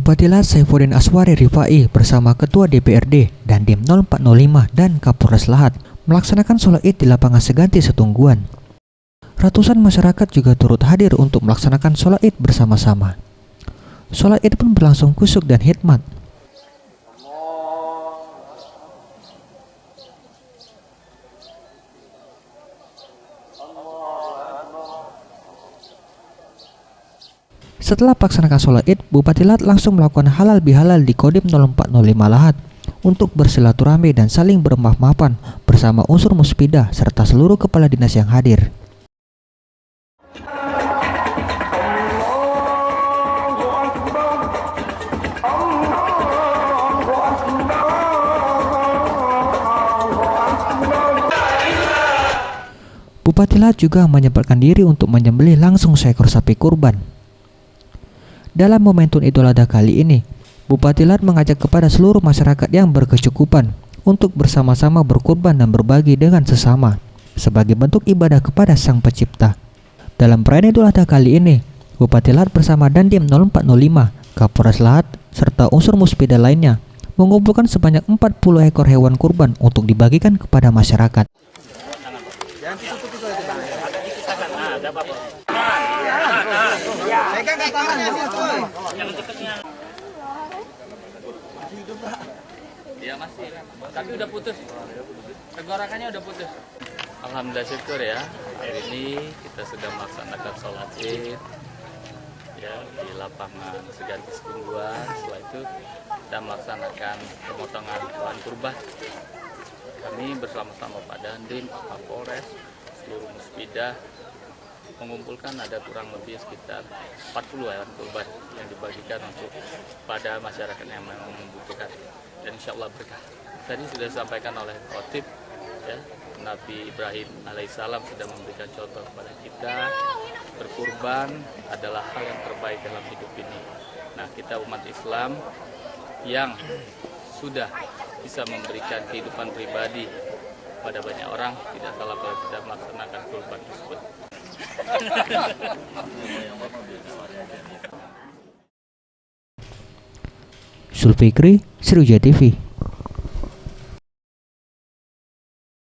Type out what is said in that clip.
Bupati Lahat Saifuddin Aswari Rifai bersama Ketua DPRD dan Dim 0405 dan Kapolres Lahat melaksanakan sholat Id di lapangan Seganti Setungguan. Ratusan masyarakat juga turut hadir untuk melaksanakan sholat Id bersama-sama. Sholat Id pun berlangsung khusyuk dan hikmat. Setelah melaksanakan sholat Id, Bupati Lahat langsung melakukan halal bihalal di Kodim 0405 Lahat untuk bersilaturahmi dan saling bermaaf-maafan bersama unsur Muspidah serta seluruh kepala dinas yang hadir. Bupati Lahat juga menyempatkan diri untuk menyembelih langsung seekor sapi kurban. Dalam momentum Idul Adha kali ini, Bupati Lahat mengajak kepada seluruh masyarakat yang berkecukupan untuk bersama-sama berkurban dan berbagi dengan sesama sebagai bentuk ibadah kepada Sang Pencipta. Dalam perayaan Idul Adha kali ini, Bupati Lahat bersama Dandim 0405, Kapolres Lahat, serta unsur Muspida lainnya mengumpulkan sebanyak 40 ekor hewan kurban untuk dibagikan kepada masyarakat. Ya masih, tapi udah putus. Tenggorokannya udah putus. Alhamdulillah syukur ya. Hari ini kita sudah melaksanakan sholat Id ya di lapangan Seganti Setungguan. Setelah itu kita melaksanakan pemotongan hewan kurban. Kami bersama-sama Pak Dandim, Pak Kapolres, seluruh Muspidah mengumpulkan ada kurang lebih sekitar 40 hewan kurban yang dibagikan untuk pada masyarakat yang memang membutuhkan, dan insya Allah berkah. Tadi sudah disampaikan oleh khotib ya, Nabi Ibrahim alaihissalam sudah memberikan contoh kepada kita, berkurban adalah hal yang terbaik dalam hidup ini. Nah, kita umat Islam yang sudah bisa memberikan kehidupan pribadi pada banyak orang, tidak salah kalau kita melaksanakan kurban tersebut. Zulfikri, Sriwijaya TV.